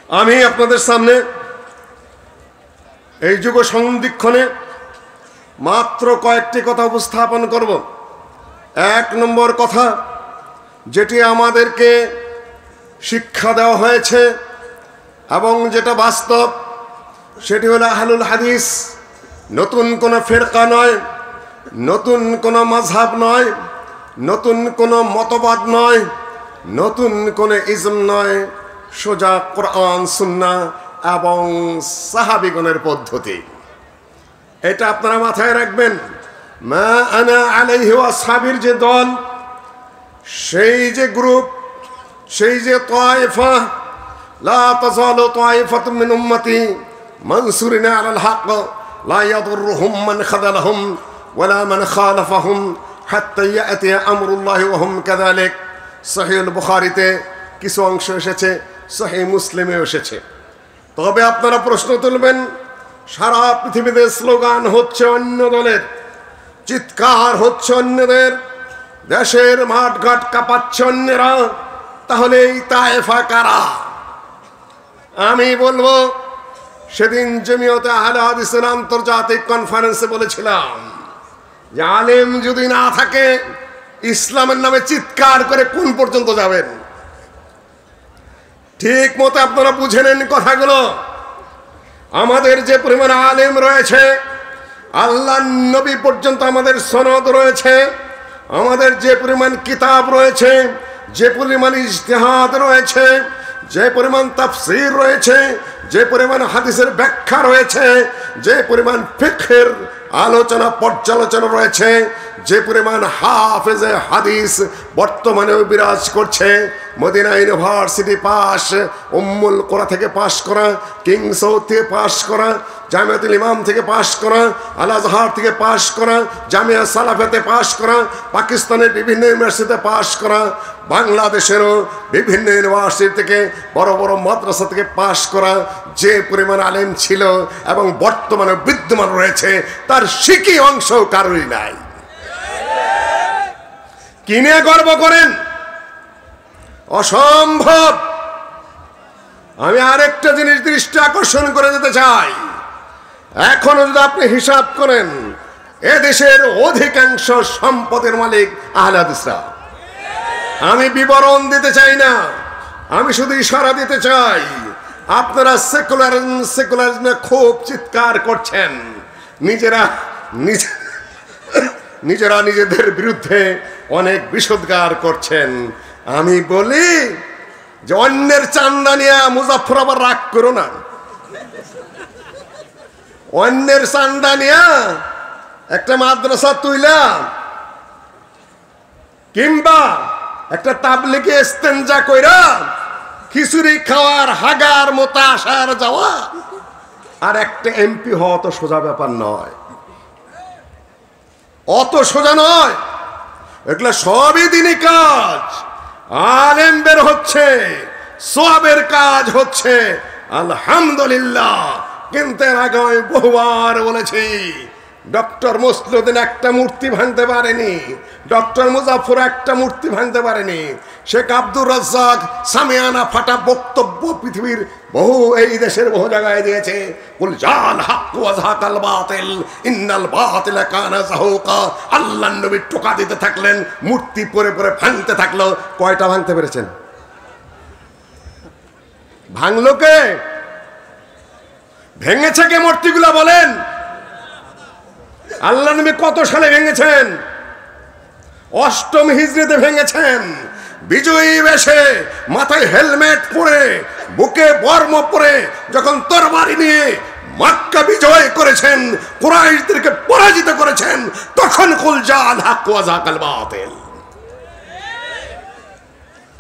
আমি আপনাদের সামনে এই যুগ সন্ধিক্ষণে মাত্র কয়েকটি কথা উপস্থাপন করব। এক নম্বর কথা, যেটি আমাদেরকে শিক্ষা দেওয়া হয়েছে এবং যেটা বাস্তব, সেটি হলো আহলুল হাদিস নতুন কোনো ফেরকা নয়, নতুন কোনো মাযহাব নয়, নতুন কোনো মতবাদ নয়, নতুন কোনো ইজম নয়, সোজা কোরআন সুন্নাহ এবং সাহাবীগণের পদ্ধতি। এটা আপনারা মাথায় রাখবেন। মা আনা আলাইহি ওয়া আসহাবির যে দল, সেই যে গ্রুপ, সেই যে তায়েফা, লা তাযালু তায়েফাতুম মিন উম্মতি মানসুরিনা আলাল হক লা ইয়াদুররুহুম মান খাযালাহুম ওয়ালা মান খালাফাহুম হাত্তা ইয়াতি আমরুল্লাহি ওয়া হুম কাযালিক। সহিহুল বুখারীতে কিছু অংশ এসেছে, সহিহ মুসলিমেও এসেছে। তবে আপনারা প্রশ্ন তুলবেন, সারা পৃথিবীতে স্লোগান হচ্ছে অন্য দলের, চিৎকার হচ্ছে অন্যদের, দেশের মাঠঘাট কাঁপাচ্ছে অন্যরা, তাহলে এই তায়েফা কারা? আমি বলবো, সেদিন জমিয়তে আহলে হাদিসের আন্তর্জাতিক কনফারেন্সে বলেছিলাম যে আলেম যদি না থাকে, ইসলামের নামে চিৎকার করে কোন পর্যন্ত যাবেন? ঠিক মতো আপনারা বুঝে নেন কথাগুলো। আমাদের যে পরিমাণ আলেম রয়েছে, আল্লাহ নবী পর্যন্ত আমাদের সনদ রয়েছে, আমাদের যে পরিমাণ কিতাব রয়েছে, যে পরিমাণ ইজতিহাদ রয়েছে, যে পরিমাণ তাফসীর রয়েছে, যে পরিমাণ হাদিসের ব্যাখ্যা রয়েছে, যে পরিমাণ ফিকহের আলোচনা পর্যালোচনা রয়েছে, যে পরিমাণ হাফেজে হাদিস বর্তমানেও বিরাজ করছে, মদিনা ইউনিভার্সিটি পাস, উম্মুল কোরা থেকে পাশ করা, কিংস থেকে পাশ করা, জামিয়াতুল ইমাম থেকে পাশ করা, আল আজহার থেকে পাশ করা, জামিয়া সালাফাতে পাশ করা, পাকিস্তানের বিভিন্ন ইউনিভার্সিটিতে পাশ করা, বাংলাদেশেরও বিভিন্ন ইউনিভার্সিটি থেকে বড় বড় মাদ্রাসা থেকে পাশ করা যে পরিমাণ আলেম ছিল এবং বর্তমানে বিদ্যমান রয়েছে, তার শিকি অংশ কারোরই নাই। কিনে গর্ব করেন? অসম্ভব। আমি আরেকটা জিনিস দৃষ্টি আকর্ষণ করে দিতে চাই। এখনো যদি আপনি হিসাব করেন, এদেশের অধিকাংশ সম্পদের মালিক আহলে হাদিসরা। আমি বিবরণ দিতে চাই না, আমি শুধু ইশারা দিতে চাই। আপনারা সেকুলারিজমে খুব চিৎকার করছেন, নিজেরা নিজেদের বিরুদ্ধে অনেক বিষোদ্গার করছেন। আমি বলি যে অন্যের চান্দা নিয়ে মুজাফফরাবাদ রাগ করো না। অন্যের চান্দা নিয়ে একটা মাদ্রাসা তুইলা কিংবা একটা তাবলিগে ইস্তেনজা কইরা খিচুড়ি খাওয়ার, হাগার মতো আসার যাওয়া আর একটা এমপি হওয়া অত সোজা ব্যাপার নয়, অত সোজা নয়। এগুলো সবই দিনই কাজ। আলেম বের হচ্ছে, সওয়াবের কাজ হচ্ছে, আলহামদুলিল্লাহ। কিন্তু এর আগে আমি বহুবার বলেছি, ডক্টর মুসলিউদ্দিন একটা মূর্তি ভাঙতে পারেনি, ডক্টর মুজাফফর একটা মূর্তি ভাঙতে পারেনি, শেখ আব্দুর রাজ্জাক সামিয়ানা ফাটা বক্তব্য পৃথিবীর এই দেশের বহু জায়গায় দিয়েছে। কুল জাল হক ওয়া যাকাল বাতিল ইন্নাল বাতিলা কানা যাহুকা। আল্লাহর নবী টোকা দিতে থাকলেন, মূর্তি পরে পরে ভাঙতে থাকলো। কয়টা ভাঙতে পেরেছেন? ভাঙলো কে? ভেঙেছে কে মূর্তিগুলো বলেন? আল্লাহ নবী কত সালে ভেঙেছেন? 8ম হিজরিতে ভেঙেছেন। বিজয়ী বেশে, মাথায় হেলমেট পরে, বুকে বর্ম পরে যখন তরবারি নিয়ে মক্কা বিজয় করেছেন, কুরাইশদেরকে পরাজিত করেছেন, তখন কুল জাল হক ওয়া যাকাল বাতিল।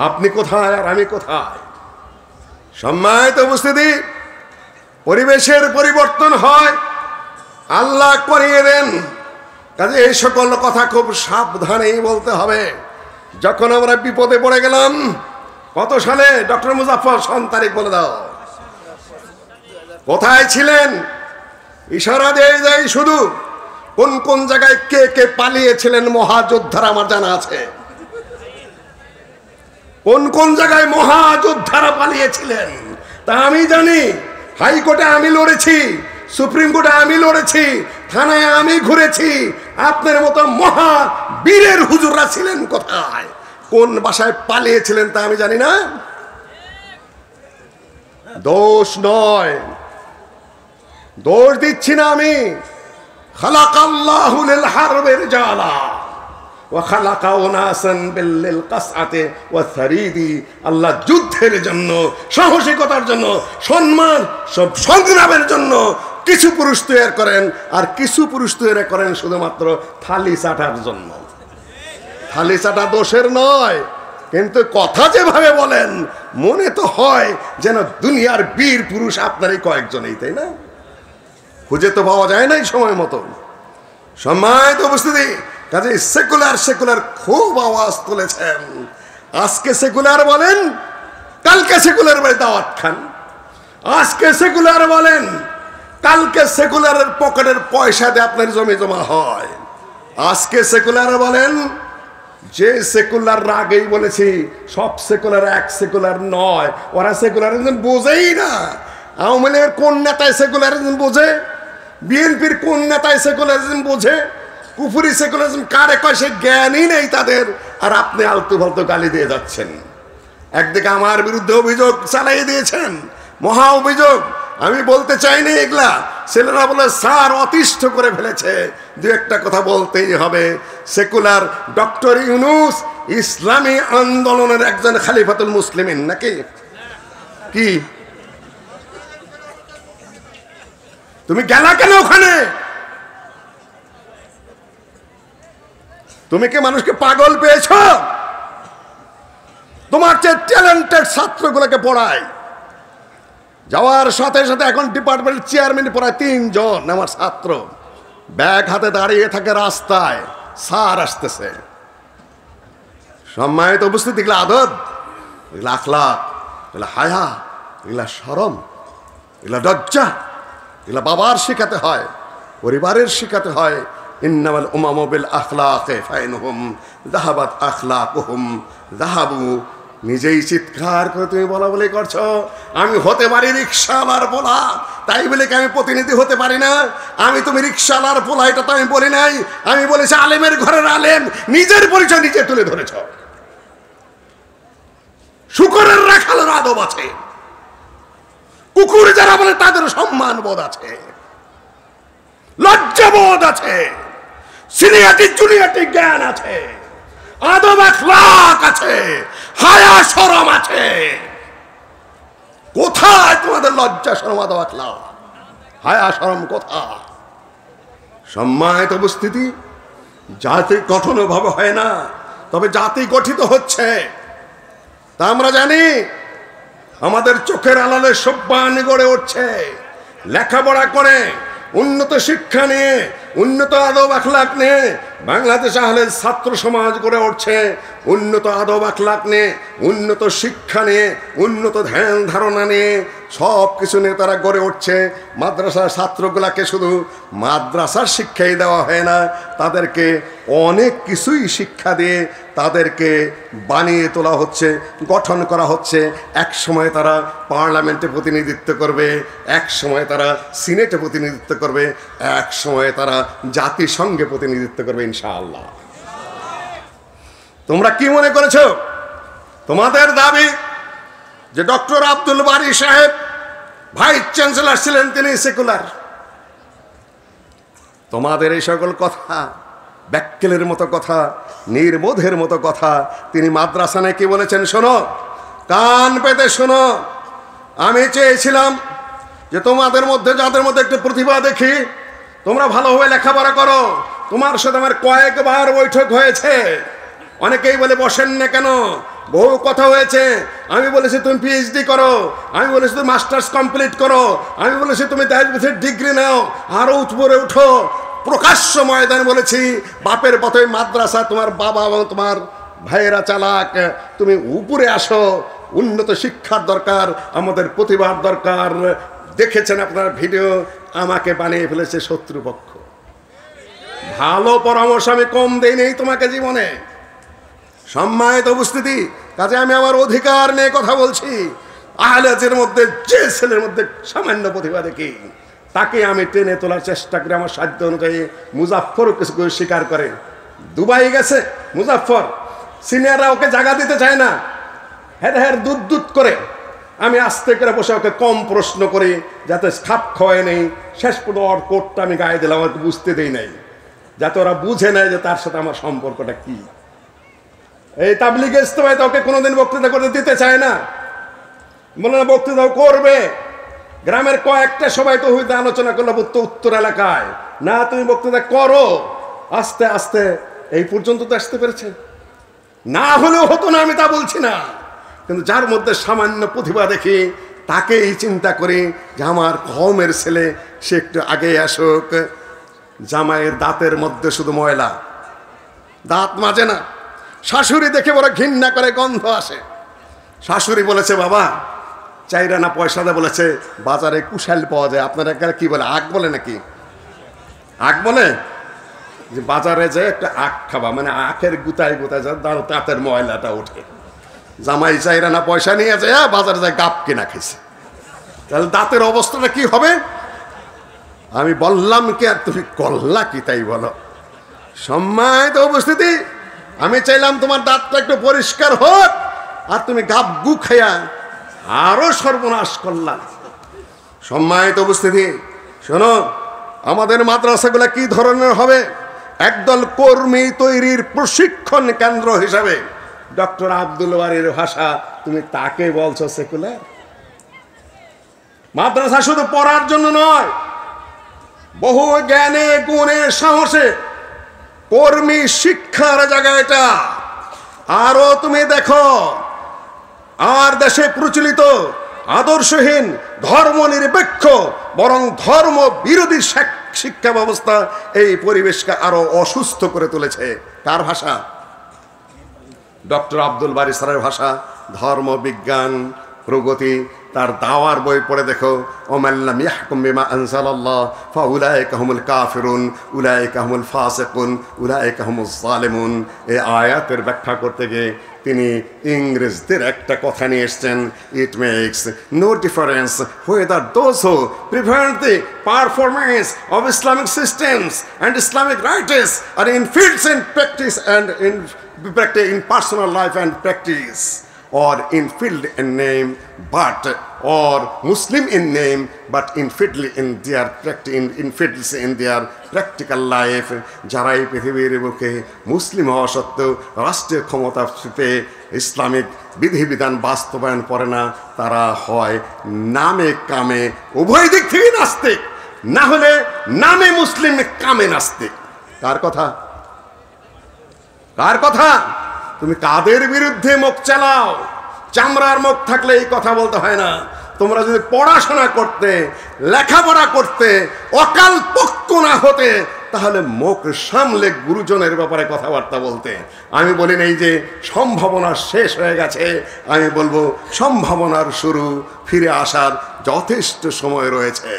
আপনি কোথায় আর আমি কোথায়? সম্মানিত উপস্থিতি, পরিবেশের পরিবর্তন হয়, আল্লাহ করিয়ে দেন। কাজে এই সকল কথা খুব সাবধানেই বলতে হবে। যখন আমরা বিপদে পড়ে গেলাম, কত সালে? ডক্টর মুজাফফর, সন তারিখ বলে দাও। কোথায় ছিলেন? ইশারা দিয়ে যাই শুধু। কোন কোন জায়গায় কে কে পালিয়েছিলেন মহাযোদ্ধারা আমার জানা আছে। কোন কোন জায়গায় মহাযোদ্ধারা পালিয়েছিলেন, তা আমি জানি হাইকোর্টে আমি লড়েছি, সুপ্রিম কোর্টে আমি লড়েছি, থানায় আমি ঘুরেছি। আপনার মতো মহা বীরের হুজুররা ছিলেন কোথায়, কোন বাসায় পালিয়েছিলেন তা আমি জানি না। দোষ নয়, দোষ দিচ্ছি না আমি। খালাকাল্লাহু লিল হারবির জালা ওয়া খালাকা উনাসান বিল কাসআতি ওয়া সারিদি। আল্লাহ যুদ্ধের জন্য, সাহসিকতার জন্য, সম্মান সব সংগ্রামের জন্য কিছু পুরুষ তৈরি করেন, আর কিছু পুরুষ তৈরি করেন শুধুমাত্র থালি চাটার জন্য। থালি চাটা দোষের নয়, কিন্তু কথা যেভাবে বলেন মনে তো হয় যেন দুনিয়ার বীর পুরুষ আপনারই কয়েকজনই, তাই না? খুঁজে তো পাওয়া যায় নাই সময় মতো। সম্মানিত উপস্থিতি, কাজে সেকুলার খুব আওয়াজ তুলেছেন। আজকে সেকুলার বলেন, কালকে সেকুলার বলে দাওয়াত খান। আজকে সেকুলার বলেন, কালকে সেকুলারের পকেটের পয়সা দিয়ে আপনার জমি জমা হয়। আজকে সেকুলার বলেন, যে সেকুলার আগেই বলেছি সব সেকুলার এক সেকুলার নয়, ওরা সেকুলারিজম বোঝেই না। আওয়ামী লীগের কোন নেতায় সেকুলারিজম বোঝে? বিএনপির কোন নেতায় সেকুলারিজম বোঝে? কুফুরি সেকুলারিজম কারে কয় সে জ্ঞানই নেই তাদের, আর আপনি আলতু ফালতু গালি দিয়ে যাচ্ছেন। একদিকে আমার বিরুদ্ধে অভিযোগ চালিয়ে দিয়েছেন, মহা অভিযোগ। আমি বলতে চাইনি এগুলা, ছেলেরা বলে স্যার অতিষ্ঠ করে ফেলেছে। দু একটা কথা বলতেই হবে। সেকুলার ডক্টর ইউনূস ইসলামী আন্দোলনের একজন খলিফাতুল মুসলিমিন নাকি? কি তুমি গেলা কেন ওখানে? তুমি কি মানুষকে পাগল পেয়েছ? তোমার চেয়ে ট্যালেন্টেড ছাত্রগুলোকে পড়ায়, যাওয়ার সাথে সাথে এখন ডিপার্টমেন্টের চেয়ারম্যান পড়ায় 3 জন আমার ছাত্র, ব্যাগ হাতে দাঁড়িয়ে থাকে রাস্তায়, স্যার আসতেছে। সম্মানিত উপস্থিতি, এগুলো আদব, এগুলো আখলাক, এগুলো হায়া, এগুলো শরম, এগুলো লজ্জা, এগুলো বাবার শেখাতে হয়, পরিবারের শেখাতে হয়। ইন্নামাল উমামু বিল আখলাকি ফাইনহুম যাহাবাত আখলাকুহুম যাহাবু। নিজেই চিৎকার করে তুমি বলা বলে করছো আমি হতে পারি রিক্সাওয়ালার পোলা, তাই বলে কি আমি প্রতিনিধি হতে পারি না? আমি তুমি রিক্সাওয়ালার পোলা এটা তো আমি বলি নাই। আমি বলেছি আলেমের ঘরের আলেম, নিজের পরিচয় নিজে তুলে ধরেছ। শুকরের রাখালের আদব আছে, কুকুর যারা বলে তাদের সম্মান বোধ আছে, লজ্জাবোধ আছে, সিনিয়রিটি জুনিয়রিটি জ্ঞান আছে, আদব আখলাক আছে, হায়া শরম আছে। কোথায় তোমাদের লজ্জা শরম আদব আখলাক? হায়া শরম কোথায়? সম্মানিত উপস্থিতি, জাতি গঠন ভাবে হয় না, তবে জাতি গঠিত হচ্ছে তা আমরা জানি। আমাদের চোখের আড়ালে সভ্যান গড়ে উঠছে, লেখাপড়া করে, উন্নত শিক্ষা নিয়ে, উন্নত আদব আখলাক নিয়ে বাংলাদেশ আহলের ছাত্র সমাজ গড়ে উঠছে। উন্নত আদব আখলাক নিয়ে, উন্নত শিক্ষা নিয়ে, উন্নত ধ্যান ধারণা নিয়ে সব কিছু নিয়ে তারা গড়ে উঠছে। মাদ্রাসার ছাত্রগুলাকে শুধু মাদ্রাসার শিক্ষাই দেওয়া হয় না, তাদেরকে অনেক কিছুই শিক্ষা দিয়ে তাদেরকে বানিয়ে তোলা হচ্ছে, গঠন করা হচ্ছে। এক সময় তারা পার্লামেন্টে প্রতিনিধিত্ব করবে, এক সময় তারা সিনেটে প্রতিনিধিত্ব করবে, এক সময় তারা জাতিসংঘে প্রতিনিধিত্ব করবে ইনশাআল্লাহ। তোমরা কি মনে করেছো তোমাদের দাবি যে ডক্টর আব্দুল বারী সাহেব ভাইস চ্যান্সেলর ছিলেন, তিনি সেকুলার? তোমাদের এই সকল কথা, ব্যাক্কেলের মতো কথা, নির্বোধের মতো কথা তিনি মাদ্রাসা নিয়ে কি বলেছেন শোনো, কান পেতে শোনো। আমি চেয়েছিলাম যে তোমাদের মধ্যে যাদের মধ্যে একটু প্রতিভা দেখি, তোমরা ভালোভাবে লেখাপড়া করো। তোমার সাথে আমার কয়েকবার বৈঠক হয়েছে, অনেকেই বলে বসেন না কেন, বহু কথা হয়েছে। আমি বলেছি তুমি পিএইচডি করো, আমি বলেছি তুমি মাস্টার্স কমপ্লিট করো, আমি বলেছি তুমি 10 বছর ডিগ্রি নাও, আরো উপরে উঠো। প্রকাশ্য ময়দান বলেছি বাপের পথে মাদ্রাসা তোমার বাবা এবং তোমার ভাইয়েরা চালাক, তুমি উপরে আসো। উন্নত শিক্ষার দরকার, আমাদের প্রতিভার দরকার। দেখেছেন আপনার ভিডিও, আমাকে বানিয়ে ফেলেছে শত্রুপক্ষ। ভালো পরামর্শ আমি কম দেই নেই তোমাকে জীবনে। সম্মানিত উপস্থিতি, কাজে আমি আমার অধিকার নিয়ে কথা বলছি। আহলে হাদিসের মধ্যে যে ছেলের মধ্যে সামান্য প্রতিভা দেখি তাকে আমি টেনে তোলার চেষ্টা করি আমার সাধ্য অনুযায়ী। মুজাফফরও কিছু স্বীকার করে, দুবাই গেছে মুজাফফর, সিনিয়ররা ওকে জায়গা দিতে চায় না, হ্যাঁ দুধ করে আমি আস্তে করে বসে ওকে কম প্রশ্ন করি যাতে খাপ খাওয়ায় নেই। শেষ পর্যন্ত ওর কোটটা আমি গায়ে দিলাম, হয়তো বুঝতে দেই নাই, যাতে ওরা বুঝে নেয় যে তার সাথে আমার সম্পর্কটা কি। এই তাবলিগে ইজতেমায় ওকে কোনোদিন বক্তৃতা করতে দিতে চায় না, বলে না বক্তৃতাও করবে। গ্রামের কয়েকটা সবাই তো হইতে আলোচনা করলো উত্তর এলাকায়, না তুমি বক্তৃতা করো। আস্তে আস্তে এই পর্যন্ত তো আসতে পেরেছে, না হলেও হতো না আমি তা বলছি না, কিন্তু যার মধ্যে সামান্য প্রতিভা দেখি তাকেই চিন্তা করি যে আমার কওমের ছেলে, সে একটু আগে আসুক। জামাইয়ের দাঁতের মধ্যে শুধু ময়লা, দাঁত মাজে না। শাশুড়ি দেখে বড় ঘৃণা করে, গন্ধ আসে। শাশুড়ি বলেছে বাবা চাইরা না পয়সা দেয়, বলেছে বাজারে কুশাল পাওয়া যায়। আপনারা কি বলে, আখ বলে নাকি? আখ বলে যে বাজারে যে একটা আখ খাবা, মানে আখের গুতায় গুতায় যায় দাঁতের ময়লাটা ওঠে। জামাই চাইরা না পয়সা নিয়ে যায় বাজারে যায় গাপ কিনা খাইছে, তাহলে দাঁতের অবস্থাটা কি হবে? আমি বললাম কি আর তুমি করলা কি তাই বলো? সম্মানিত উপস্থিতি, আমি চাইলাম তোমার দাঁতটা একটু পরিষ্কার হোক, আর তুমি গাপ গু খাইয়া আরো সর্বনাশ করলাম। সম্মানিত উপস্থিতি, শোনো, আমাদের মাদ্রাসাগুলা কি ধরনের হবে? একদল কর্মী তৈরির প্রশিক্ষণ কেন্দ্র হিসাবে। ডক্টর আব্দুল বারীর ভাষা, তুমি তাকে বলছো সেকুলার? মাদ্রাসা শুধু পড়ার জন্য নয়, বহু জ্ঞানে গুণে সাহসে কর্মী শিক্ষার জায়গা এটা। আরো তুমি দেখো, আর দেশে প্রচলিত আদর্শহীন ধর্ম নিরপেক্ষ বরং ধর্ম বিরোধী শিক্ষা ব্যবস্থা এই পরিবেশকে আরো অসুস্থ করে তুলেছে। কার ভাষা? ডক্টর আব্দুল বারী স্যারের ভাষা। ধর্ম বিজ্ঞান প্রগতি, তার দাওয়ার বই পড়ে দেখো, ওমাল্লাম ইয়াহকুম বিমা আনজালাল্লাহ ফাউলাইকা হুমুল কাফিরুন উলাইকা হুমুল ফাসিকুন উলাইকা হুমুজ জালিমুন। এই আয়াতের ব্যাখ্যা করতে গিয়ে তিনি ইংরেজদের একটা কথা নিয়ে এসছেন, it makes no difference whether those who prevent the performance of Islamic systems and Islamic rites are infidels in practice and in personal life and practice, or infidel in name but, or Muslim in name but infidel in their infidels in their practical life. যারা এই পৃথিবীর বুকে মুসলিম হওয়া সত্ত্বেও রাষ্ট্রীয় ক্ষমতা পেয়ে Islamic বিধিবিধান বাস্তবায়ন করে না, তারা হয় নামে কামে উভয় দিক থেকে নাস্তিক, না হলে নামে মুসলিম কামে নাস্তিক। কার কথা? কার কথা? তুমি কাদের বিরুদ্ধে মুখ চালাও? চামড়ার মুখ থাকলে এই কথা বলতে হয় না। তোমরা যদি পড়াশোনা করতে, লেখাপড়া করতে, অকাল পক্ষ না হতে, তাহলে মুখ সামলে গুরুজনের ব্যাপারে কথাবার্তা বলতে। আমি বলি এই যে সম্ভাবনা শেষ হয়ে গেছে, আমি বলবো সম্ভাবনার শুরু, ফিরে আসার যথেষ্ট সময় রয়েছে।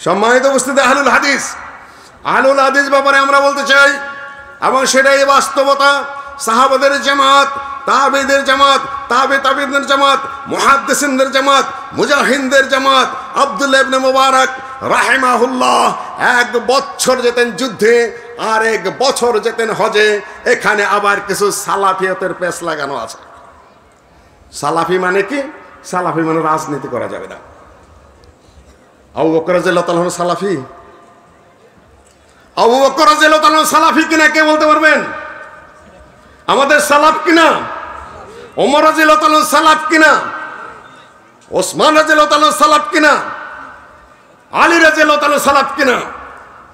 সম্মানিত উপস্থিতি, আহলুল হাদিস ব্যাপারে আমরা বলতে চাই, এবং সেটাই বাস্তবতা। সাহাবাদের জামাত, তাবেঈদের জামাত, তাবেঈদের জামাত, মুহাদ্দিসিনদের জামাত, মুজাহিদদের জামাত, আব্দুল্লাহ ইবনে মুবারক রাহিমাহুল্লাহ 1 বছর যেতেন যুদ্ধে, আর 1 বছর যেতেন হজে। এখানে আবার কিছু সালাফিয়তের পেশ লাগানো আছে। সালাফি মানে কি? সালাফি মানে রাজনীতি করা যাবে না। আবু বকর রাদিয়াল্লাহু তাআলা সালাফি? আবু বকর রাদিয়াল্লাহু তাআলা সালাফি কিনা কে বলতে পারবেন? আমাদের সালাফ কিনা? ওমর রাদিয়াল্লাহু তাআলা সালাফ কিনা? ওসমান রাদিয়াল্লাহু তাআলা সালাফ কিনা? আলী রাদিয়াল্লাহু তাআলা সালাফ কিনা?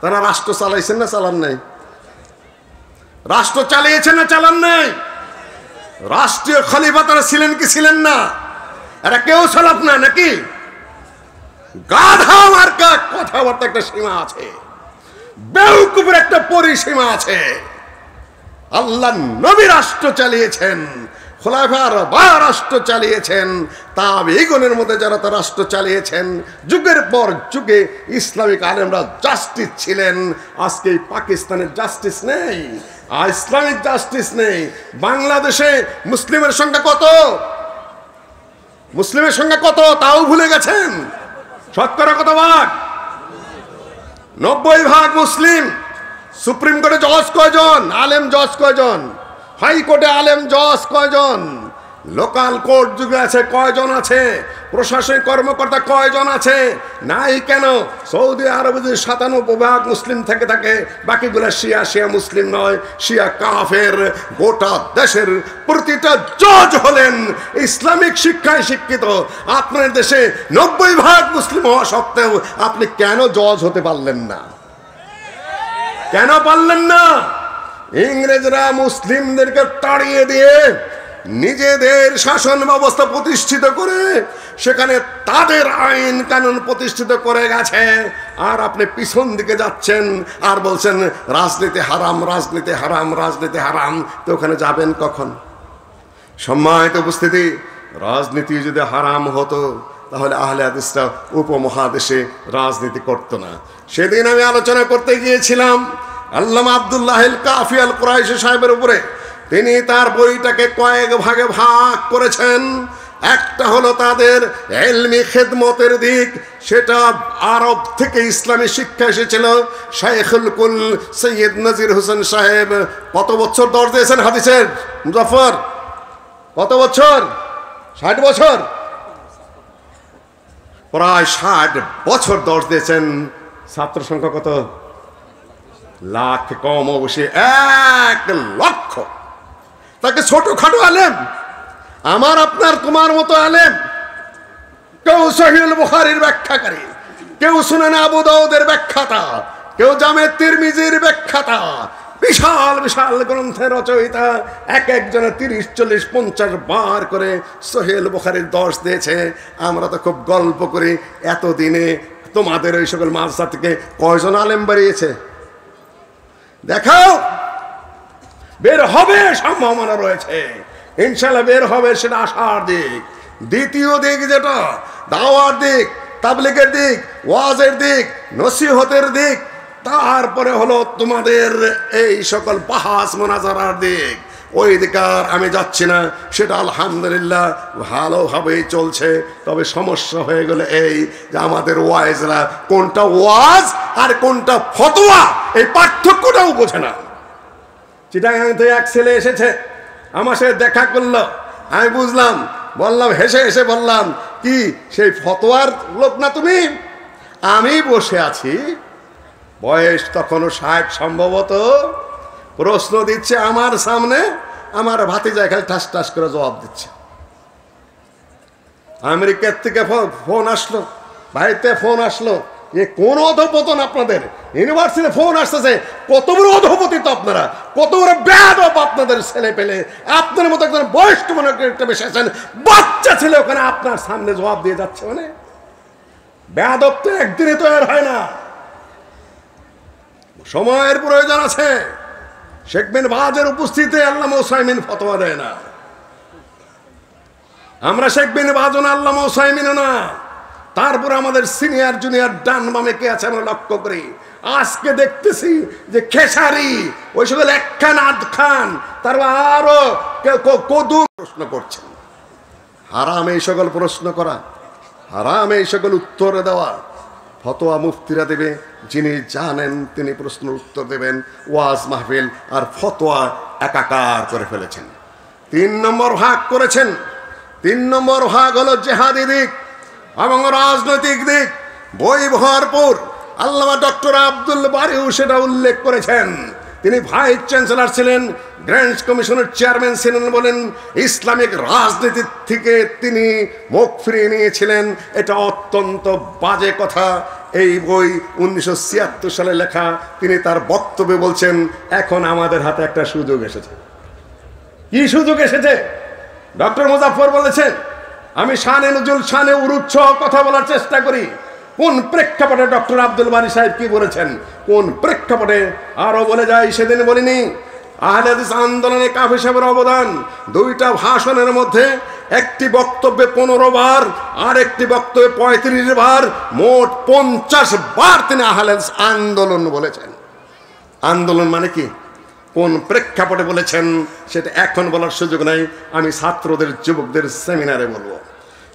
তারা রাষ্ট্র চালাইছেন না চালান নাই? রাষ্ট্র চালিয়েছেন না চালান নাই? রাষ্ট্রীয় খলিফা তারা ছিলেন কি ছিলেন না? এরা কেউ সালাফ না নাকি? গাধা মার্কা কথাবার্তা একটা সীমা আছে, বেউকুফের একটা পরিসীমা আছে। আল্লাহ নবী রাষ্ট্র চালিয়েছেন, খোলাফার বা রাষ্ট্র চালিয়েছেন, তাবেঈগণের মধ্যে যারা তা রাষ্ট্র চালিয়েছেন, যুগের পর যুগে ইসলামিক আলেমরা জাস্টিস ছিলেন। আজকে পাকিস্তানের জাস্টিস নেই, আর ইসলামিক জাস্টিস নেই। বাংলাদেশে মুসলিমের সংখ্যা কত? মুসলিমের সংখ্যা কত তাও ভুলে গেছেন। শতকরা কত ভাগ? 90% মুসলিম। সুপ্রিম কোর্টে জজ কয়জন? আলেম জজ কয়জন? হাইকোর্টে আলেম জজ কয়জন? লোকাল কোর্ট যুগে আছে কয়জন আছে? প্রশাসনিক কর্মকর্তা কয়জন আছে? নাই কেন? সৌদি আরবে যদি 97% মুসলিম থেকে থাকে, বাকিগুলো শিয়া। শিয়া মুসলিম নয়, শিয়া কাফের। গোটা দেশের প্রতিটা জজ হলেন ইসলামিক শিক্ষায় শিক্ষিত। আপনার দেশে 90% মুসলিম হওয়া সত্ত্বেও আপনি কেন জজ হতে পারলেন না? কেন পারলেন না? ইংরেজরা মুসলিমদেরকে তাড়িয়ে দিয়ে নিজেদের শাসন ব্যবস্থা প্রতিষ্ঠিত করে সেখানে তাদের আইন কানুন প্রতিষ্ঠিত করে গেছে, আর আপনি পিছন দিকে যাচ্ছেন আর বলছেন রাজনীতি হারাম, রাজনীতি হারাম, রাজনীতি হারাম। তো ওখানে যাবেন কখন? সম্মানিত উপস্থিতি, রাজনীতি যদি হারাম হতো তাহলে আহলে হাদিসরা উপমহাদেশে রাজনীতি করত না। সেদিন আমি আলোচনা করতে গিয়েছিলাম আল্লামা আব্দুল্লাহ আল কাফি আল কুরাইশি সাহেবের উপরে। তিনি তার বইটাকে কয়েক ভাগে ভাগ করেছেন। একটা হলো তাদের ইলমি খেদমতের দিক, সেটা আরব থেকে ইসলামী শিক্ষা এসেছিল। শাইখুল কুল সৈয়দ নজির হোসেন সাহেব কত বছর দর্শ দিয়েছেন হাদিসের? মুজাফফর কত বছর? 60 বছর, প্রায় 60 বছর দর্শ দিয়েছেন। ছাত্র সংখ্যা কত? লাখ কম, অবশ্যই 1 লক্ষ। তাকে ছোটখাটো আলেম, আমার আপনার তোমার মতো আলেম। কেউ সহিহুল বুখারীর ব্যাখ্যাকারী, কেউ সুনান আবু দাউদের ব্যাখ্যাতা, কেউ জামে তিরমিজির ব্যাখ্যাতা, বিশাল বিশাল গ্রন্থের রচয়িতা। এক একজনে 30, 40, 50 বার করে সহিহুল বুখারীর দর্শ দিয়েছে। আমরা তো খুব গল্প করি। এতদিনে তোমাদের ওই সকল মাদ্রাসা থেকে কয়জন আলেম বেরিয়েছে দেখাও। বের হবে, সম্ভাবনা রয়েছে, ইনশাআল্লাহ বের হবে, সেটা আশার দিক। দ্বিতীয় দিক যেটা দাওয়ার দিক, তাবলীগের দিক, ওয়াজের দিক, নসিহতের দিক, তারপরে হলো তোমাদের এই সকল বাহাস মুনাজারার দিক। ওই দিকে আর আমি যাচ্ছি না, সেটা আলহামদুলিল্লাহ ভালোভাবেই চলছে। তবে সমস্যা হয়ে গেলে এই যে আমাদের ওয়াইজরা কোনটা ওয়াজ আর কোনটা ফতোয়া এই পার্থক্যটাও বোঝে না। চিটাগাং থেকে এক ছেলে এসেছে, আমার সাথে দেখা করলো। আমি বুঝলাম, বললাম, হেসে হেসে বললাম, কি সেই ফতোয়ার লোক না তুমি? আমি বসে আছি, বয়স তখনও 60 সম্ভবত, প্রশ্ন দিচ্ছে আমার সামনে, আমার ভাতিজা খালি ঠাস ঠাস করে জবাব দিচ্ছে। আমেরিকার থেকে ফোন আসলো, বাড়িতে ফোন আসলো, এ কোন অধপতন আপনাদের? ইউনিভার্সিটি ফোন আসতেছে, কত বড় অধপতি তো আপনারা, কত বড় বেয়াদব আপনাদের ছেলে পেলে। আপনার মতো একজন বয়স্ক মনে একটা বেশি আছেন, বাচ্চা ছেলে ওখানে আপনার সামনে জবাব দিয়ে যাচ্ছে। মানে বেয়াদব তো একদিনে তৈরি হয় না, সময়ের প্রয়োজন আছে। শেখ বিন বাজের উপস্থিতিতে আল্লামা উসাইমিন ফতোয়া দেয় না। আমরা শেখ বিন বাজও না, আল্লামা উসাইমিনও না। তারপর আমাদের সিনিয়র জুনিয়র ডান বামে কে আছে আমরা লক্ষ্য করি। আজকে দেখতেছি যে খেসারি ওই সকল এক খান আধ খান, তারপর আরো কদু প্রশ্ন করছেন। হারাম এই সকল প্রশ্ন করা, হারাম এই সকল উত্তর দেওয়া। ফতোয়া মুফতিরা দেবে, যিনি জানেন তিনি প্রশ্ন উত্তর দেবেন। ওয়াজ মাহফিল আর ফতোয়া একাকার করে ফেলেছেন। 3 নম্বর ভাগ করেছেন। 3 নম্বর ভাগ হলো জেহাদি দিক এবং রাজনৈতিক দিক। বই ভরপুর। আল্লামা ডক্টর আব্দুল বারিও সেটা উল্লেখ করেছেন। তিনি ভাইস চ্যান্সেলর ছিলেন, গ্র্যান্ড কমিশনের চেয়ারম্যান ছিলেন বলেন ইসলামিক রাজনীতি থেকে তিনি মুখ ফিরিয়ে নিয়েছিলেন। এটা অত্যন্ত বাজে কথা। এই বই 1976 সালে লেখা। তিনি তার বক্তব্যে বলছেন, এখন আমাদের হাতে একটা সুযোগ এসেছে। কি সুযোগ এসেছে? ডক্টর মুজাফফর বলেছেন, আমি শানে নজরুল, শানে উরুদ সহ কথা বলার চেষ্টা করি। কোন প্রেক্ষাপটে ডক্টর আব্দুল বারী সাহেব কি বলেছেন, কোন প্রেক্ষাপটে আরো বলে যাই, সেদিন বলিনি। আহলে হাদিস আন্দোলনে কাফি সাহেবের অবদান, 2টা ভাষণের মধ্যে একটি বক্তব্যে 15 বার আর একটি বক্তব্যে 35 বার, মোট 50 বার তিনি আহলে হাদিস আন্দোলন বলেছেন। আন্দোলন মানে কি, কোন প্রেক্ষাপটে বলেছেন সেটা এখন বলার সুযোগ নাই। আমি ছাত্রদের, যুবকদের সেমিনারে বলবো।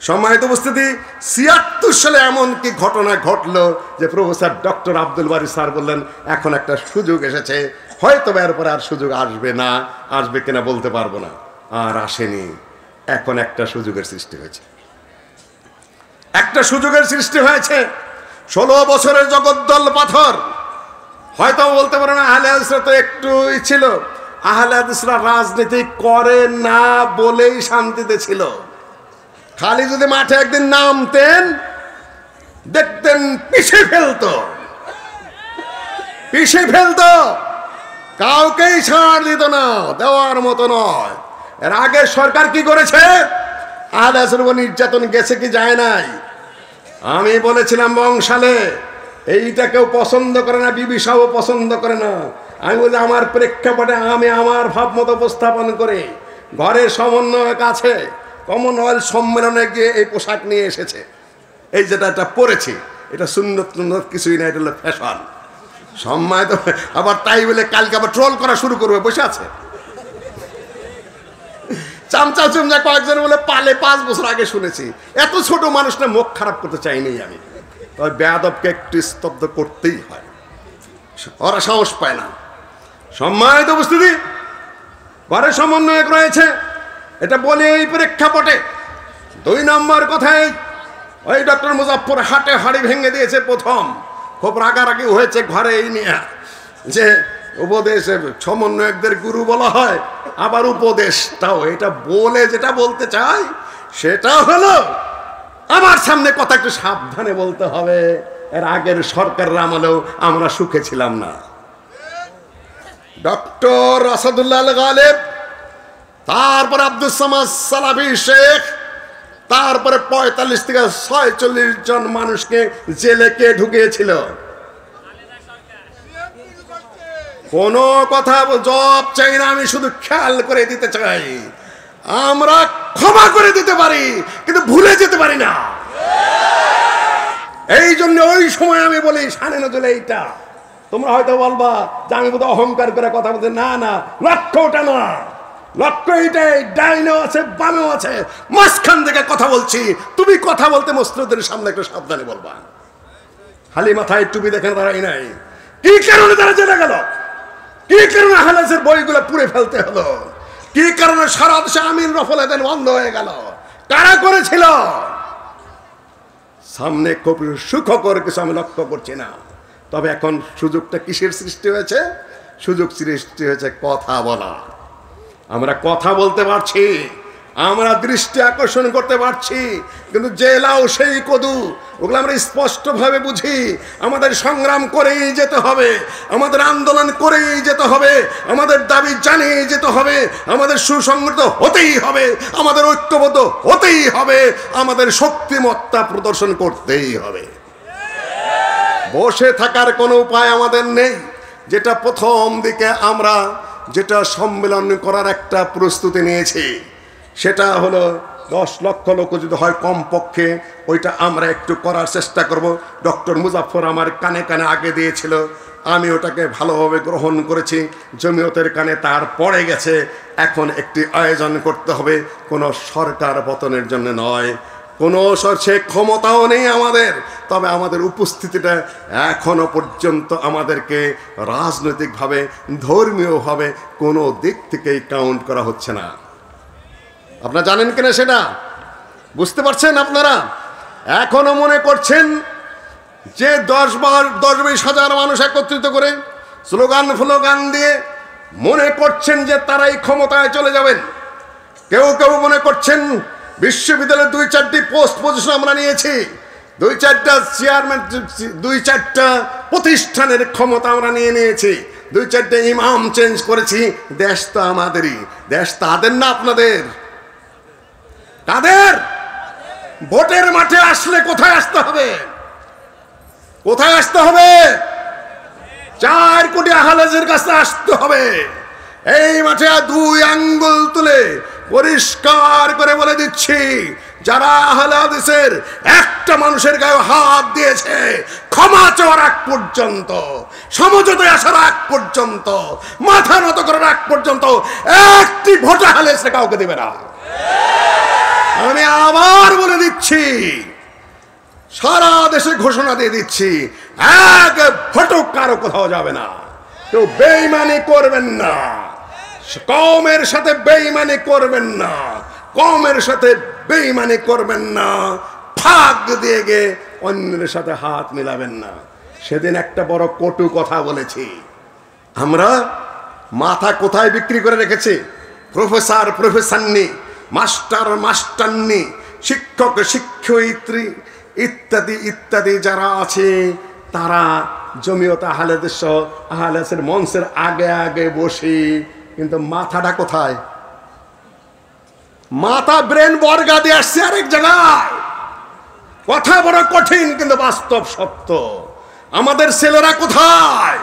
সম্মানিত উপস্থিতি, ৭৬ সালে এমন কি ঘটনা ঘটলো যে প্রফেসর ডক্টর আব্দুল বারী স্যার বললেন এখন একটা সুযোগ এসেছে, হয়তো এরপরে আর সুযোগ আসবে না, আসবে কিনা বলতে পারবো না। আর আসেনি। এখন একটা সুযোগের সৃষ্টি হয়েছে, একটা সুযোগের সৃষ্টি হয়েছে। ১৬ বছরের জগদ্দল পাথর। হয়তো বলতে পারে না আহলে হাদিসরা তো একটুই ছিল, আহলে হাদিসরা রাজনীতি করে না বলেই শান্তিতে ছিল। খালি যদি মাঠে একদিন নামতেন দেখতেন পিষে ফেলতো, কাউকেই ছাড় দিত না, দেওয়ার মতো নয়। এর আগের সরকার কি করেছে? আহলে হাদিসের উপর নির্যাতন গেছে কি যায় নাই? আমি বলেছিলাম বংশালে এইটা কেউ পছন্দ করে না, বিবি সাহেব পছন্দ করে না। আমি বলি আমার প্রেক্ষাপটে আমি আমার ভাব মতো উপস্থাপন করে ঘরের সমন্বয়ক আছে, কমনওয়েলথ সম্মেলনে গিয়ে এই পোশাক নিয়ে এসেছে, এই যেটা পরেছি এটা সুন্নত কিছুই না, এটা হলো ফ্যাশন। সম্মানিত আবার তাই বলে কালকে আবার ট্রোল করা শুরু করবে, বসে আছে চামচা চুমচা কয়েকজন বলে পালে 5 বছর আগে শুনেছি। এত ছোট মানুষটা মুখ খারাপ করতে চাইনি আমি, তবে বেয়াদবকে একটু স্তব্ধ করতেই হয়, ওরা সাহস পায় না। সম্মানিত উপস্থিতি, ঘরে সমন্বয়ক রয়েছে, এটা বলে এই প্রেক্ষাপটে 2 নম্বর কথায় ওই ডক্টর মুজাফফর হাটে হাড়ি ভেঙে দিয়েছে। প্রথম খুব রাগারাগি হয়েছে ঘরে এই নিয়ে যে উপদেশে সমন্বয়কদের গুরু বলা হয়, আবার উপদেশটাও। এটা বলে যেটা বলতে চাই সেটা হলো আমার সামনে কথা একটু সাবধানে বলতে হবে। এর আগের সরকারের আমলেও আমরা সুখে ছিলাম না। ডক্টর আসাদুল্লাহ আল গালেব, তারপর আব্দুস সামাদ সালাফি শেখ, তারপরে 45 থেকে 46 জন মানুষকে জেলে কে ঢুকিয়েছিল? কোন কথা জবাব চাই না, আমি শুধু খেয়াল করে দিতে চাই আমরা ক্ষমা করে দিতে পারি কিন্তু ভুলে যেতে পারি না। এই জন্য ওই সময় আমি বলি শানে নজরুল এইটা। তোমরা হয়তো বলবা যে আমি বোধহয় অহংকার করে কথা বলতে, না না, লক্ষ্য ওটা না, লক্ষ্য এইটাই, ডাইনেও আছে বামেও আছে, মাঝখান থেকে কথা বলছি। তুমি কথা বলতে মসজিদের সামনে একটু সাবধানে বলবা। খালি মাথায় টুপি দেখেন দাঁড়াই নাই, কি কারণে তারা জেলে গেল, কি কারণে আহলে হাদিসের বইগুলো পুড়ে ফেলতে হলো, কি কারণে সারা দেশে আমিন রফল এদেন বন্ধ হয়ে গেল, কারা করেছিল? সামনে খুব সুখকর কিছু আমি লক্ষ্য করছি না। তবে এখন সুযোগটা কিসের সৃষ্টি হয়েছে? সুযোগ সৃষ্টি হয়েছে কথা বলা। আমরা কথা বলতে পারছি, আমরা দৃষ্টি আকর্ষণ করতে পারছি, কিন্তু জেলাও সেই কদু, ওগুলো আমরা স্পষ্টভাবে বুঝি। আমাদের সংগ্রাম করেই যেতে হবে, আমাদের আন্দোলন করেই যেতে হবে, আমাদের দাবি জানিয়ে যেতে হবে, আমাদের সুসংগঠিত হতেই হবে, আমাদের ঐক্যবদ্ধ হতেই হবে, আমাদের শক্তিমত্তা প্রদর্শন করতেই হবে। বসে থাকার কোনো উপায় আমাদের নেই। যেটা প্রথম দিকে আমরা যেটা সম্মেলন করার একটা প্রস্তুতি নিয়েছি সেটা হলো 10 লক্ষ লোক যদি হয় কমপক্ষে, ওইটা আমরা একটু করার চেষ্টা করব। ডক্টর মুজাফফর আমার কানে কানে আগে দিয়েছিল, আমি ওটাকে ভালোভাবে গ্রহণ করেছি, জমিয়তের কানে তার পড়ে গেছে। এখন একটি আয়োজন করতে হবে, কোনো সরকার পতনের জন্য নয়, কোনো সে ক্ষমতাও নেই আমাদের, তবে আমাদের উপস্থিতিটা এখনো পর্যন্ত আমাদেরকে রাজনৈতিকভাবে ধর্মীয়ভাবে কোনো দিক থেকেই কাউন্ট করা হচ্ছে না। আপনারা জানেন কিনা সেটা বুঝতে পারছেন? আপনারা এখনো মনে করছেন যে 10-20 হাজার মানুষ একত্রিত করে স্লোগান দিয়ে মনে করছেন যে তারাই ক্ষমতায় চলে যাবেন। কেউ কেউ মনে করছেন বিশ্ববিদ্যালয়ের 2-4টি পোস্ট পজিশন আমরা নিয়েছি, 2-4টা চেয়ারম্যান, 2-4টা প্রতিষ্ঠানের ক্ষমতা আমরা নিয়েছি, 2-4টা ইমাম চেঞ্জ করেছি। দেশ তো আমাদেরই, দেশ তাদের না আপনাদের। তাদের ভোটের মাঠে আসলে কোথায় আসতে হবে? কোথায় আসতে হবে? 4 কোটি আহলে হাদিসের কাছে আসতে হবে। এই মাঠে 2 আঙ্গুল তুলে পরিষ্কার করে বলে দিচ্ছি, যারা আহলে হাদিসের একটা মানুষের গায়ে হাত দিয়েছে, ক্ষমা চাওয়ার আগ পর্যন্ত, সমঝোতায় আসার আগ পর্যন্ত, মাথা নত করার আগ পর্যন্ত একটি ভোট আহলে হাদিস কাউকে দেবে না। আমি আবার বলে দিচ্ছি, সারা দেশে ঘোষণা দিয়ে দিচ্ছি, এক ফটক কারো কোথাও যাবে না। কেউ বেঈমানি করবেন না, কওমের সাথে বেঈমানি করবেন না, কওমের সাথে বেঈমানি করবেন না, ফাঁক দিয়ে গিয়ে অন্যের সাথে হাত মিলাবেন না। সেদিন একটা বড় কটু কথা বলেছি, আমরা মাথা কোথায় বিক্রি করে রেখেছি? প্রফেসর প্রফেসরনি, মাস্টার মাস্টারনি, শিক্ষক শিক্ষয়িত্রী ইত্যাদি ইত্যাদি যারা আছে, তারা জমিয়ত আহলে হাদিস সহ আহলে হাদিসের মঞ্চের আগে আগে বসে, কিন্তু মাথাটা কোথায়? মাথা ব্রেন বর্গা দিয়ে আসছে আরেক জায়গায়। কথা বড় কঠিন কিন্তু বাস্তব সত্য। আমাদের ছেলেরা কোথায়?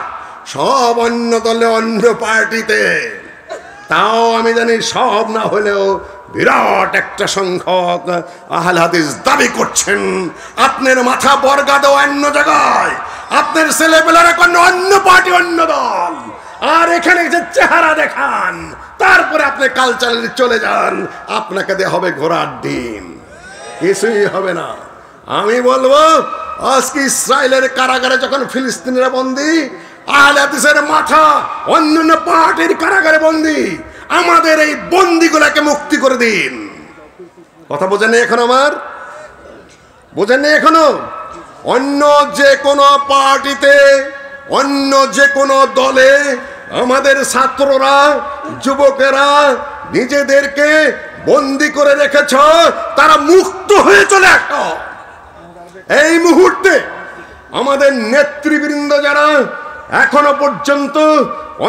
সব অন্য দলে, অন্য পার্টিতে। তাও আমি জানি সব না হলেও বিরাট একটা সংখ্যক আহলে হাদিস দাবি করছেন। আপনার মাথা বর্গা দেওয়া অন্য জায়গায়, আপনার ছেলেপেলারা কোন অন্য পার্টি, অন্য দল, আর এখানে যে চেহারা দেখান, তারপরে আপনি কালচারে চলে যান, আপনাকে দেওয়া হবে ঘোড়ার ডিম, কিছুই হবে না। আমি বলবো, আজকে ইসরায়েলের কারাগারে যখন ফিলিস্তিনিরা বন্দী, আহলে হাদিসের মাথা অন্যান্য পার্টির কারাগারে বন্দী, আমাদের এই বন্দীগুলোকে মুক্তি করে দিন। কথা বোঝেন এখন? আমার বোঝেন এখনো? অন্য যে কোনো পার্টিতে, অন্য যে কোনো দলে আমাদের ছাত্ররা, যুবকেরা নিজেদেরকে বন্দী করে রেখেছ, তারা মুক্ত হয়ে চলে আসো। এই মুহূর্তে আমাদের নেতৃবৃন্দ যারা এখনো পর্যন্ত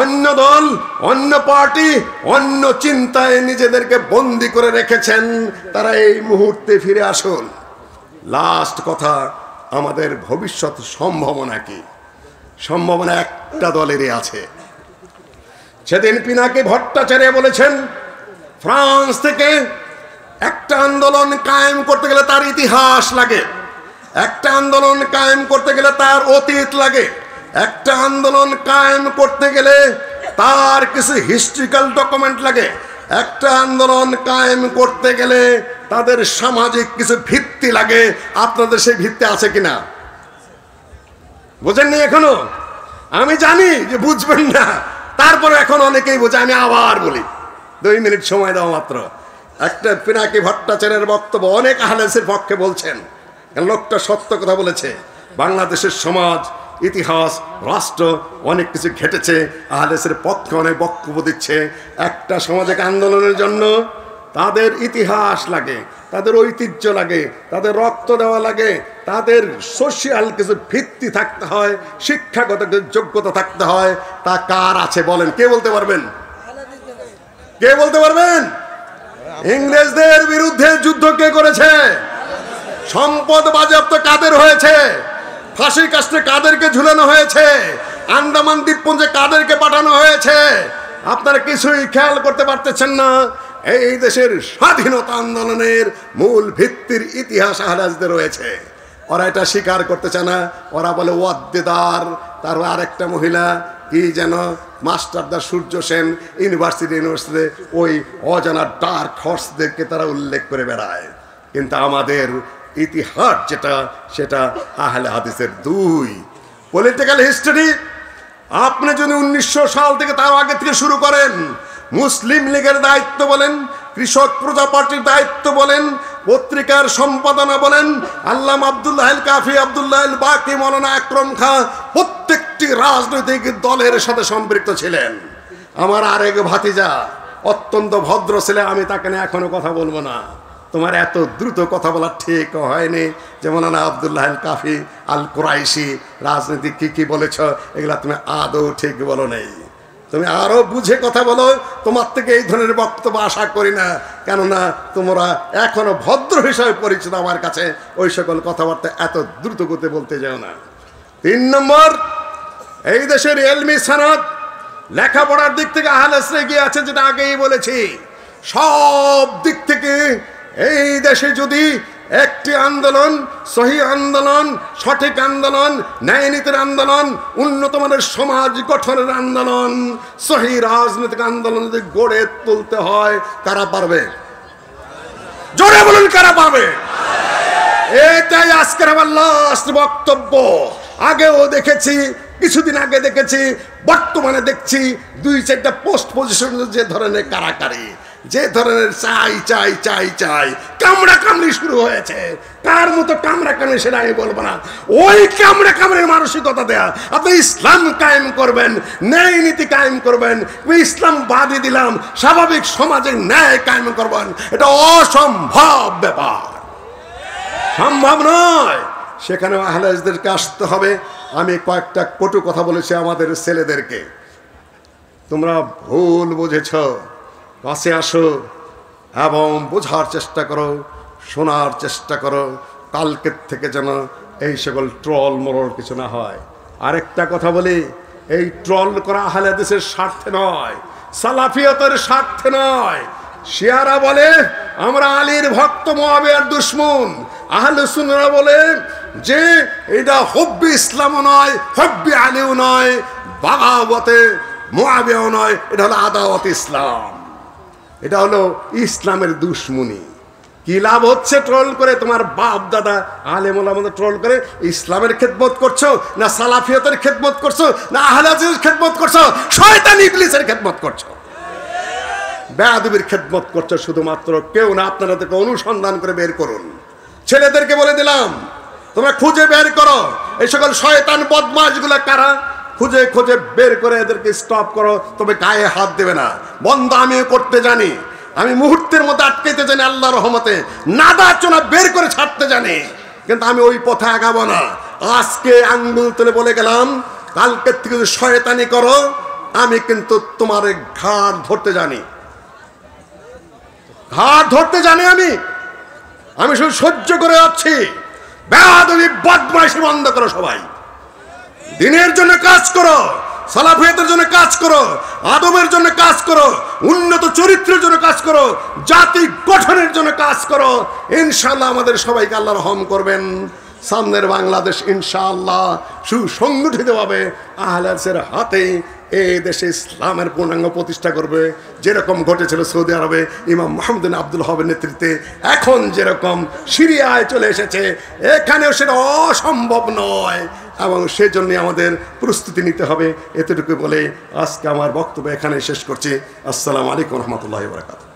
অন্য দল, অন্য পার্টি, অন্য চিন্তায় নিজেদেরকে বন্দী করে রেখেছেন, তারা এই মুহূর্তে ফিরে আসুন। লাস্ট কথা, আমাদের ভবিষ্যৎ সম্ভাবনা কি? সম্ভাবনা একটা দলেরই আছে। সেদিন পিনাকি ভট্টাচার্য বলেছেন, ফ্রান্স থেকে একটা আন্দোলন কায়েম করতে গেলে তার ইতিহাস লাগে, একটা আন্দোলন কায়েম করতে গেলে তার অতীত লাগে, একটা আন্দোলন কায়েম করতে গেলে তার কিছু হিস্ট্রিক্যাল ডকুমেন্ট লাগে, একটা আন্দোলন কায়েম করতে গেলে তাদের সামাজিক কিছু ভিত্তি লাগে। আপনাদের সেই ভিত্তি আছে কিনা? বোঝেননি এখনো? আমি জানি যে বুঝবেন না, তারপরে এখন অনেকেই বোঝে। আমি আবার বলি, 2 মিনিট সময় দাও মাত্র। একটা পিনাকি ভট্টাচার্যের বক্তব্য অনেক আহলে হাদিসের পক্ষে বলছেন, লোকটা সত্য কথা বলেছে। বাংলাদেশের সমাজ, ইতিহাস, রাষ্ট্র অনেক কিছু ঘটেছে, আহলে হাদিসের পক্ষে অনেক বক্তব্য দিচ্ছে। একটা সামাজিক আন্দোলনের জন্য তাদের ইতিহাস লাগে, তাদের ঐতিহ্য লাগে, তাদের রক্ত দেওয়া লাগে, তাদের সোশিয়াল কিছু ভিত্তি থাকতে হয়, শিক্ষাগত যোগ্যতা থাকতে হয়। তা কার আছে বলেন? কে বলতে পারবেন? কে বলতে পারবেন? ইংরেজদের বিরুদ্ধে যুদ্ধ কে করেছে? সম্পদ বাজেয়াপ্ত কাদের হয়েছে? ফাঁসির কাস্টে কাদেরকে ঝুলানো হয়েছে? আন্দামান দ্বীপপুঞ্জে কাদেরকে পাঠানো হয়েছে? আপনারা কিছুই খেয়াল করতে পারতেছেন না। এই দেশের স্বাধীনতা আন্দোলনের মূল ভিত্তির ইতিহাস আহলে হাদিসদের রয়েছে। ওরা এটা স্বীকার করতে চায় না। ওরা বলে ওয়াদ্দেদার, তার আরেকটা মহিলা কি যেন মাস্টারদা সূর্য সেন, ইউনিভার্সিটিতে ওই অজানা ডার্ক হর্সদেরকে তারা উল্লেখ করে বেড়ায়। কিন্তু আমাদের ইতিহাস যেটা, সেটা আহলে হাদিসের 2 পলিটিক্যাল হিস্ট্রি। আপনি যদি 1900 সাল থেকে তার আগে থেকে শুরু করেন, মুসলিম লীগের দায়িত্ব বলেন, কৃষক প্রজা পার্টির দায়িত্ব বলেন, পত্রিকার সম্পাদনা বলেন, আল্লামা আব্দুল্লাহ আল কাফি, আব্দুল্লাহ আল বাকি, মৌলানা আকরম খাঁ প্রত্যেকটি রাজনৈতিক দলের সাথে সম্পৃক্ত ছিলেন। আমার আরেক ভাতিজা অত্যন্ত ভদ্র ছেলে, আমি তাকে নিয়ে এখনো কথা বলবো না। তোমার এত দ্রুত কথা বলা ঠিক হয়নি। যেমন আব্দুল্লাহ আল কাফি আল কুরাইশি রাজনীতি কি কি বলেছ, এগুলা তুমি আদৌ ঠিক বলো নেই। তুমি আরো বুঝে কথা বলো। তোমার থেকে এই ধরনের বক্তব্য আশা করি না, কেননা তোমরা এখনো ভদ্র হিসাবে পরিচিত আমার কাছে। ওই সকল কথাবার্তা এত দ্রুত গতি বলতে যাও না। 3 নম্বর, এই দেশের এলমি সানাত, লেখাপড়ার দিক থেকে আহলে হাদিস এগিয়ে আছে, যেটা আগেই বলেছি। সব দিক থেকে এই দেশে যদি একটি আন্দোলন, সহি আন্দোলন, সঠিক আন্দোলন, ন্যায়নীতির আন্দোলন, উন্নত মানের সমাজ গঠনের আন্দোলন, সহি রাজনৈতিক আন্দোলন যদি গড়ে তুলতে হয়, কারা পারবে? জোরে বলুন কারা পাবে? এটাই আজকের আমার লাস্ট বক্তব্য। আগেও দেখেছি, কিছুদিন আগে দেখেছি, বর্তমানে দেখছি 2-4টা পোস্ট পজিশন যে ধরনের কারাকারি, যে ধরনের চাই চাই চাই চাই কামড়া কামড়ি শুরু হয়েছে। কার মতো কামড়া কামড়ি সেটা আমি বলবো না, ওই কামড়া কামড়ির মানসিকতা দেয়া। আপনি ইসলাম কায়েম করবেন, ন্যায় নীতি কায়েম করবেন, ইসলাম বাদী দিলাম, স্বাভাবিক সমাজে ন্যায় কায়েম করবেন, এটা অসম্ভব ব্যাপার, সম্ভব নয়। সেখানে আহলে হাদিসদেরকে আসতে হবে। আমি কয়েকটা কটু কথা বলেছি আমাদের ছেলেদেরকে, তোমরা ভুল বুঝেছ, কাছে আসো এবং বোঝার চেষ্টা করো, শোনার চেষ্টা করো, কালকের থেকে যেন এই সকল ট্রল মরল কিছু না হয়। আরেকটা কথা বলি, এই ট্রল করা আহলে হাদিসের স্বার্থে নয়, সালাফিয়তের স্বার্থে নয়। শিয়ারা বলে আমরা আলীর ভক্ত, মুআবিয়ার দুশমন। আহলে সুন্নাহরা বলে যে এটা হব্বি ইসলামও নয়, হব্বি আলীও নয়, বাগাবতে মুআবিয়াও নয়, এটা হলো আদাওয়াত ইসলাম, এটা হলো ইসলামের দুশমনি। কি লাভ হচ্ছে ট্রল করে? তোমার বাপ দাদা আলেম ওলামাদের ট্রল করে ইসলামের খেদমত করছো, না সালাফিয়তের খেদমত করছো, না আহলে হাদিসের খেদমত করছো, শয়তান ইবলিসের খেদমত করছো, বেয়াদবির খেদমত করছো শুধুমাত্র। কেউ না, আপনারা থেকে অনুসন্ধান করে বের করুন। ছেলেদেরকে বলে দিলাম, তোমরা খুঁজে বের করো এই সকল শয়তান বদমাশগুলো কারা, খুঁজে খুঁজে বের করে এদেরকে স্টপ করো। তবে গায়ে হাত দেবে না, বন্ধ আমিও করতে জানি, আমি মুহূর্তের মধ্যে আটকাইতে জানি, আল্লাহর রহমতে নাদাচনা বের করে ছাড়তে জানি, কিন্তু আমি ওই পথে আগাবো না। আজকে আঙ্গুল তুলে বলে গেলাম, কালকের থেকে যদি শয়তানি করো, আমি কিন্তু তোমার ঘাড় ধরতে জানি, ঘাড় ধরতে জানি। আমি শুধু সহ্য করে যাচ্ছি। বেয়াদবি বদমাইশি বন্ধ করো সবাই, দিনের জন্য কাজ করো, সালাফিয়তের জন্য কাজ করো, আদবের জন্য কাজ করো, উন্নত চরিত্রের জন্য কাজ করো, জাতি গঠনের জন্য কাজ করো। ইনশাআল্লাহ আমাদের সবাইকে আল্লাহ রহম করবেন। সামনের বাংলাদেশ ইনশাআল্লাহ সুসংগঠিতভাবে আহলে হাদিসের হাতে এই দেশে ইসলামের পূর্ণাঙ্গ প্রতিষ্ঠা করবে। যেরকম ঘটেছিল সৌদি আরবে ইমাম মুহাম্মদ বিন আব্দুল ওয়াহাবের নেতৃত্বে, এখন যেরকম সিরিয়ায় চলে এসেছে, এখানেও সেটা অসম্ভব নয়, এবং সেজন্য আমাদের প্রস্তুতি নিতে হবে। এতটুকু বলে আজকে আমার বক্তব্য এখানে শেষ করছি। আসসালামু আলাইকুম ওয়া রাহমাতুল্লাহি ওয়া বারাকাতুহু।